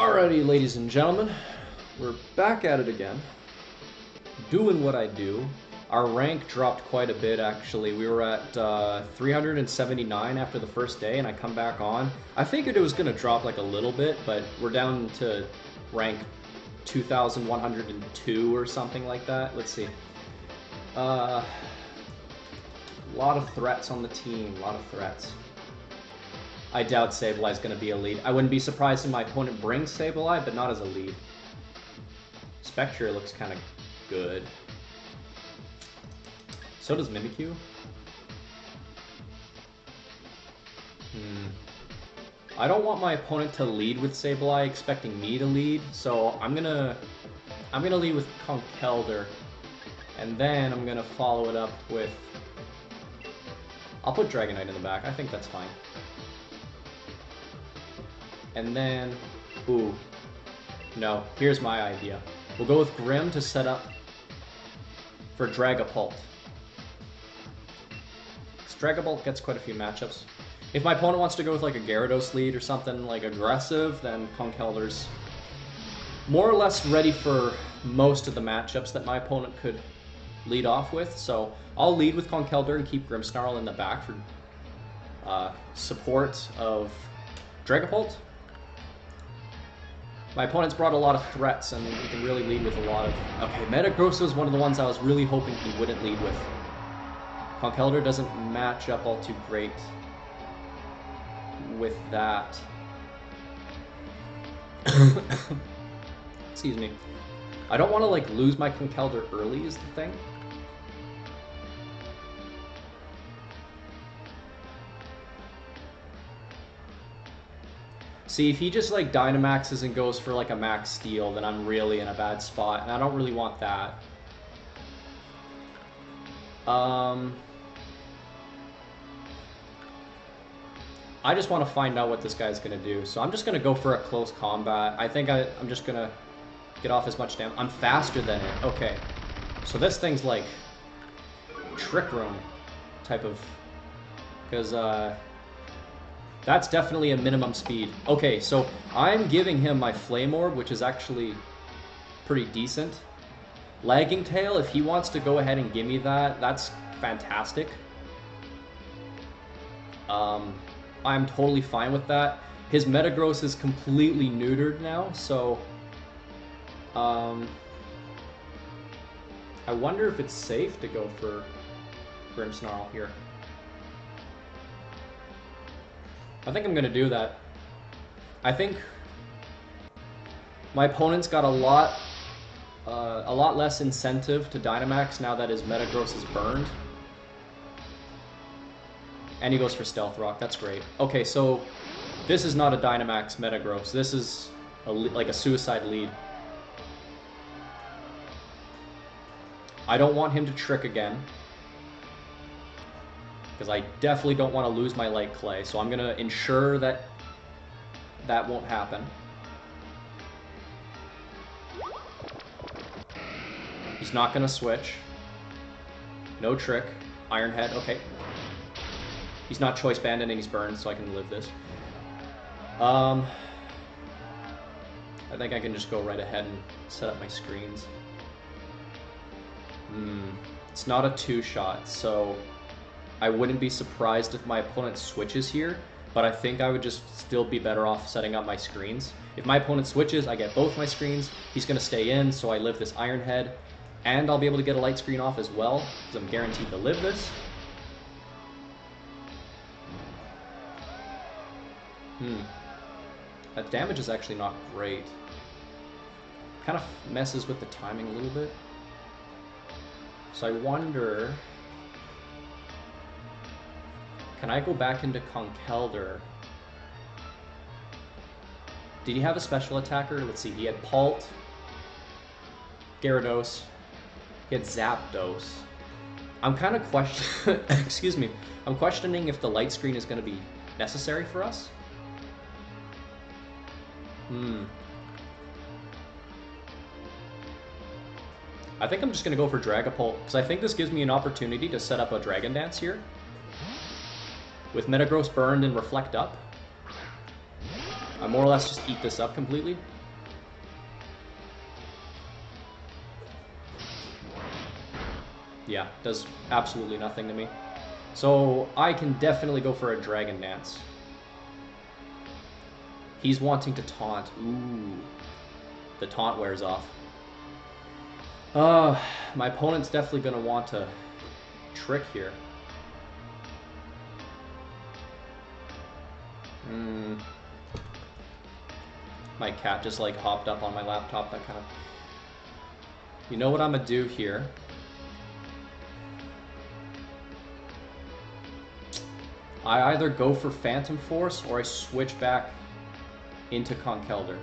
Alrighty, ladies and gentlemen, we're back at it again, doing what I do. Our rank dropped quite a bit, actually. We were at 379 after the first day, and I come back on. I figured it was going to drop like a little bit, but we're down to rank 2,102 or something like that. Let's see. A lot of threats on the team, a lot of threats. I doubt Sableye is going to be a lead. I wouldn't be surprised if my opponent brings Sableye, but not as a lead. Spectre looks kind of good. So does Mimikyu. I don't want my opponent to lead with Sableye, expecting me to lead, so I'm gonna lead with Conkeldurr, and then I'm gonna follow it up with. I'll put Dragonite in the back. I think that's fine. And then, ooh, no, here's my idea. We'll go with Grim to set up for Dragapult. Dragapult gets quite a few matchups. If my opponent wants to go with like a Gyarados lead or something like aggressive, then Conkeldurr's more or less ready for most of the matchups that my opponent could lead off with. So I'll lead with Conkeldurr and keep Grimmsnarl in the back for support of Dragapult. My opponent's brought a lot of threats, and he can really lead with a lot of... Okay, Metagross was one of the ones I was really hoping he wouldn't lead with. Conkeldurr doesn't match up all too great with that. Excuse me. I don't want to like lose my Conkeldurr early is the thing. See, if he just like Dynamaxes and goes for like a max steal, then I'm really in a bad spot, and I don't really want that. I just want to find out what this guy's going to do, so I'm just going to go for a close combat. I think I'm just going to get off as much damage. I'm faster than it. Okay. So this thing's like Trick Room type of... Because, that's definitely a minimum speed. Okay, so I'm giving him my Flame Orb, which is actually pretty decent. Lagging Tail, if he wants to go ahead and give me that, that's fantastic. I'm totally fine with that. His Metagross is completely neutered now, so... I wonder if it's safe to go for Grimmsnarl here. I think I'm going to do that. I think my opponent's got a lot less incentive to Dynamax now that his Metagross is burned. And he goes for Stealth Rock. That's great. Okay, so this is not a Dynamax Metagross. This is like a suicide lead. I don't want him to trick again, because I definitely don't want to lose my Light Clay, so I'm going to ensure that that won't happen. He's not going to switch. No trick. Iron Head, okay. He's not Choice Banded and he's burned, so I can live this. I think I can just go right ahead and set up my screens. It's not a two-shot, so... I wouldn't be surprised if my opponent switches here, but I think I would just still be better off setting up my screens. If my opponent switches, I get both my screens. He's going to stay in, so I live this Iron Head, and I'll be able to get a light screen off as well, because I'm guaranteed to live this. That damage is actually not great. Kind of messes with the timing a little bit. So I wonder... Can I go back into Conkeldurr? Did he have a special attacker? Let's see, he had Pult, Gyarados, he had Zapdos. I'm kind of excuse me. I'm questioning if the light screen is going to be necessary for us. I think I'm just going to go for Dragapult, because I think this gives me an opportunity to set up a Dragon Dance here. With Metagross burned and Reflect up. I more or less just eat this up completely. Yeah, does absolutely nothing to me. So I can definitely go for a Dragon Dance. He's wanting to taunt. Ooh. The taunt wears off. My opponent's definitely going to want to trick here. My cat just like hopped up on my laptop, that kind of... You know what I'm going to do here? I either go for Phantom Force or I switch back into Conkeldurr.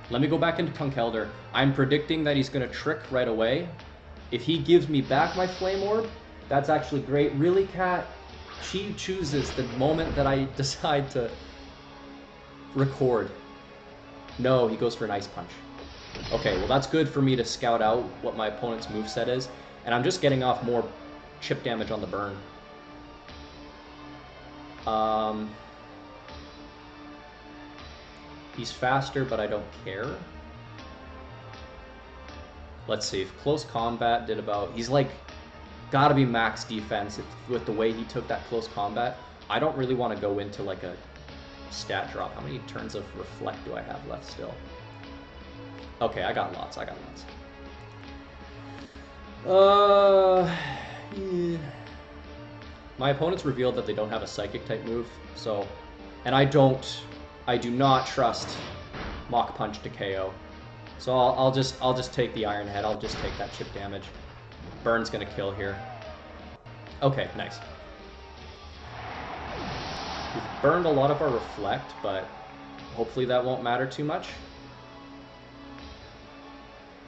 Let me go back into Conkeldurr. I'm predicting that he's going to trick right away. If he gives me back my Flame Orb, that's actually great. Really, Cat? She chooses the moment that I decide to record. No, he goes for an Ice Punch. Okay, well that's good for me to scout out what my opponent's moveset is. And I'm just getting off more chip damage on the burn. He's faster, but I don't care. Let's see, if Close Combat did about... He's like, gotta be max defense with the way he took that Close Combat. I don't really want to go into like a stat drop. How many turns of Reflect do I have left still? Okay, I got lots, Yeah. My opponents revealed that they don't have a Psychic type move, so... And I do not trust Mach Punch to KO. So I'll just take the Iron Head, I'll just take that chip damage. Burn's gonna kill here. Okay, nice. We've burned a lot of our Reflect, but hopefully that won't matter too much.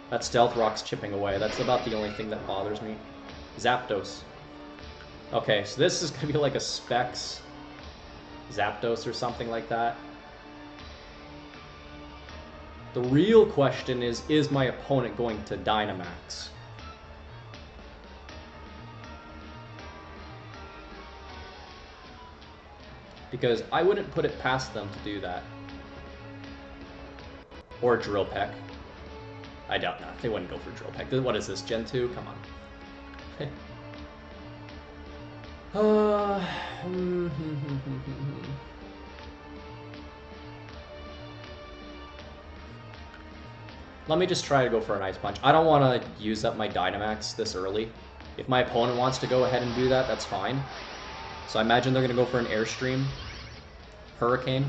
That Stealth Rock's chipping away. That's about the only thing that bothers me. Zapdos. Okay, so this is going to be like a Specs Zapdos or something like that. The real question is my opponent going to Dynamax? Because I wouldn't put it past them to do that. Or Drill Peck. I doubt not. They wouldn't go for Drill Peck. What is this, Gen 2? Come on. Let me just try to go for an Ice Punch. I don't want to use up my Dynamax this early. If my opponent wants to go ahead and do that, that's fine. So I imagine they're going to go for an Airstream. Hurricane.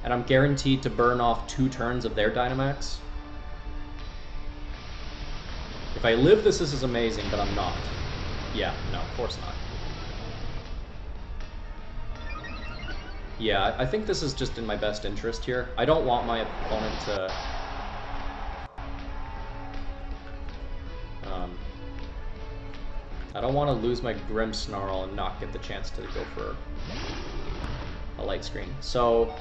And I'm guaranteed to burn off 2 turns of their Dynamax. If I live this is amazing, but I'm not. Yeah, no, of course not. Yeah, I think this is just in my best interest here. I don't want my opponent to... I don't want to lose my Grimmsnarl and not get the chance to go for a Light Screen. So...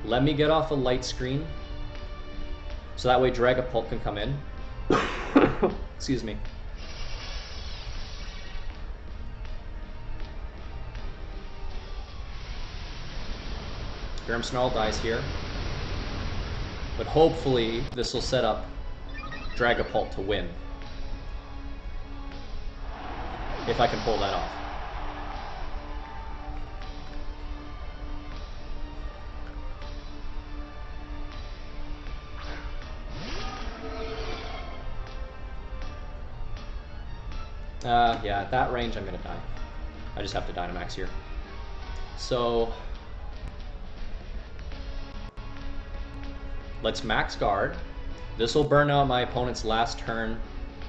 let me get off a Light Screen. So that way Dragapult can come in. Excuse me. Grimmsnarl dies here. But hopefully this will set up Dragapult to win. If I can pull that off. Yeah, at that range I'm gonna die. I just have to Dynamax here. So... let's max guard. This will burn out my opponent's last turn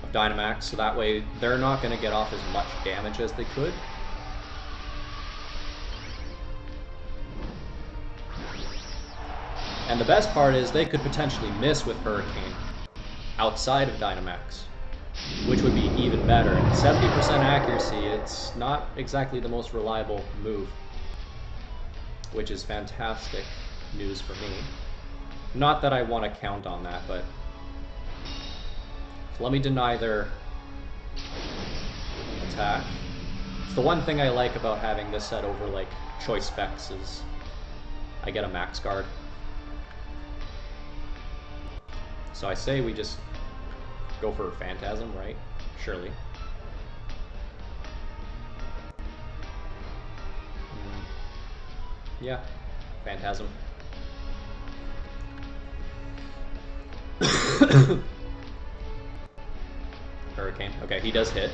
of Dynamax, so that way they're not going to get off as much damage as they could. And the best part is they could potentially miss with Hurricane outside of Dynamax. which would be even better. 70% accuracy, it's not exactly the most reliable move, which is fantastic news for me. Not that I want to count on that, but so let me deny their attack. It's the one thing I like about having this set over like choice specs is I get a max guard. So I say we just go for Phantasm, right? Surely. Yeah, Phantasm. Hurricane. Okay, he does hit.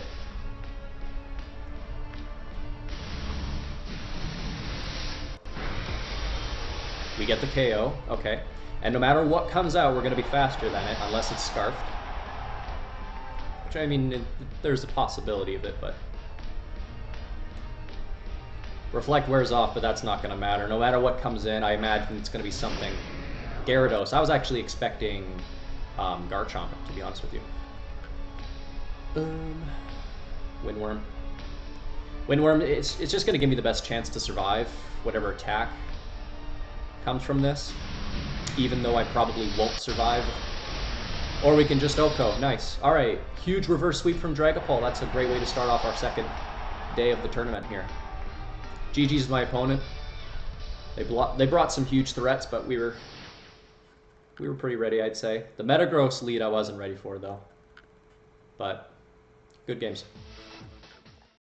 We get the KO. Okay. And no matter what comes out, we're going to be faster than it, unless it's Scarfed. Which, I mean, there's a possibility of it, but... Reflect wears off, but that's not going to matter. No matter what comes in, I imagine it's going to be something. Gyarados. I was actually expecting Garchomp, to be honest with you. Windworm. Windworm, it's just going to give me the best chance to survive whatever attack comes from this, even though I probably won't survive. Or we can just OHKO. Nice. Alright, huge reverse sweep from Dragapult. That's a great way to start off our second day of the tournament here. GG's my opponent. They brought some huge threats, but we were pretty ready, I'd say. The Metagross lead I wasn't ready for, though. But good games.